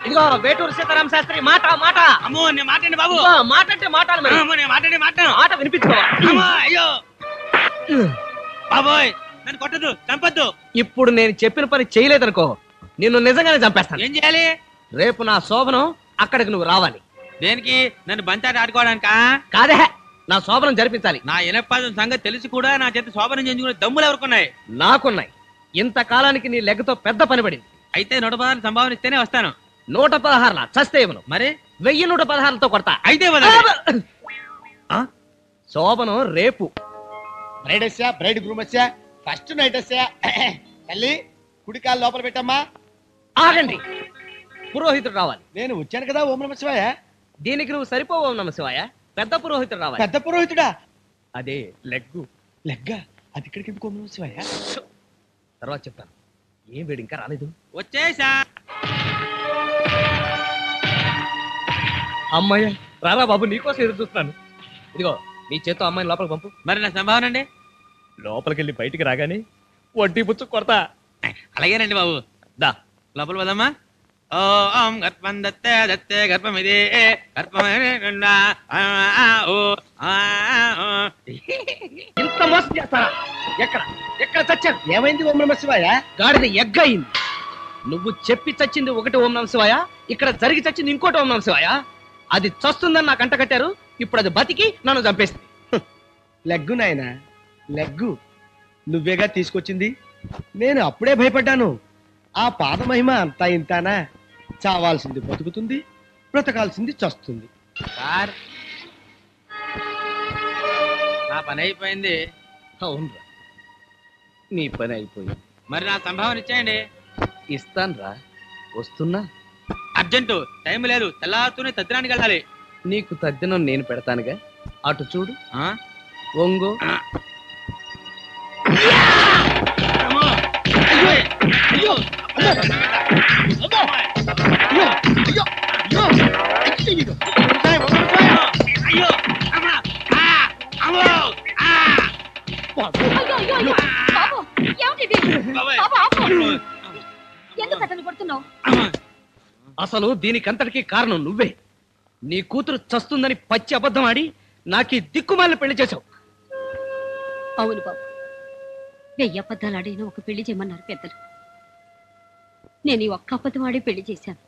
ఇదిగో వేటూరు సీతారామ శాస్త్రి మాట మాట. అమ్మో నేను మాట్లాడి బాబు. మాట అంటే మాటాలి మరి. నేను మాట్లాడి మాట వినిపించుకోవా? అయ్యో బాబోయ్ నన్ను కొట్టదు చంపొద్దు. ఇప్పుడు నేను చెప్పిన పని చేయలేదనుకో నిన్ను నిజంగానే చంపేస్తాను. ఏం చేయాలి? రేపు నా శోభనం అక్కడికి నువ్వు రావాలి. దేనికి? నన్ను బంచాట ఆడుకోవడానికా? కాదే, నా శోభనం జరిపించాలి. నా ఇనపాదం సంగతి తెలిసి కూడా నా చేత శోభనం చేయించుకునే దమ్ములు ఎవరుకున్నాయి? నాకున్నాయి. ఇంతకాలానికి నీ లెగ్గతో పెద్ద పని పడింది. అయితే 116 సంభావన ఇస్తేనే వస్తాను. 116 చస్తే ఇవ్వను. మరి 1116తో కొడతా. అయితే శోభనం రేపు. బ్రైడ్ వచ్చా, బ్రైడ్ గ్రూమ్ వచ్చా, ఫస్ట్ నైట్ వచ్చా. తల్లి కుడికాలు లోపల పెట్టమ్మా. ఆగండి, పురోహితుడు రావాలి. నేను వచ్చాను కదా. ఓం నమ శివాయ. దీనికి నువ్వు సరిపోవు నమ శివాయ. పెద్ద పురోహితుడు రావాలి. పెద్ద పురోహితుడా? అదే లెగ్గు. లెగ్గా? అది ఇక్కడికి ఎందుకు? ఓం నమ శివాయ. తర్వాత చెప్తాను. ఏం వేడి ఇంకా రాలేదు. వచ్చేసా. అమ్మాయ్య రారా బాబు, నీకోసం ఎదురు చూస్తున్నాను. ఇదిగో నీ చేత్తో అమ్మాయిని లోపలికి పంపు. మరి నా సంభావన అండి? లోపలికి వెళ్ళి బయటికి రాగానే వడ్డీ పుచ్చు కొడతా. అలాగేనండి బాబు. దా లోపల పోదమ్మా. ఓం గర్భం దత్తే దత్తే గర్భమిదే ఇంత మోసం చేస్తారా? ఎక్కడ ఎక్కడ చచ్చారు? ఏమైంది ఓం నమ శివాయ? గాడిద ఎగ్గయింది. నువ్వు చెప్పి చచ్చింది ఒకటి ఓం నమ శివాయ, ఇక్కడ జరిగి చచ్చింది ఇంకోటి ఓం నమ శివాయ. అది చస్తుందని నాకు అంట కట్టారు. ఇప్పుడు అది బతికి నన్ను చంపేస్తుంది. లెగ్గు నాయనా, లెగ్గు నువ్వేగా తీసుకొచ్చింది. నేను అప్పుడే భయపడ్డాను. ఆ పాద మహిమ అంతా ఇంతానా? చావాల్సింది బతుకుతుంది, బ్రతకాల్సింది చస్తుంది. సార్ నా పని అయిపోయింది. అవునరా, నీ పని అయిపోయింది. మరి నా సంభావన ఇచ్చేయండి. ఇస్తాన్రా, వస్తున్నా. అర్జెంటు, టైం లేదు. తెల్లారుతూనే తద్దినానికి వెళ్ళాలి. నీకు తద్దినం నేను పెడతానుగా. అటు చూడు. ఆ? ఒంగో. అయ్యో అసలు దీనికంతటికి కారణం నువ్వే. నీ కూతురు చస్తుందని పచ్చి అబద్ధం ఆడి నాకీ దిక్కుమాలిన పెళ్లి చేశావు. అవును బాబు, 1000 అబద్ధాలు ఆడిన ఒక పెళ్లి చేయమన్నారు పెద్దలు. నేను ఈ ఒక్క అబద్ధం ఆడి పెళ్లి చేశాను.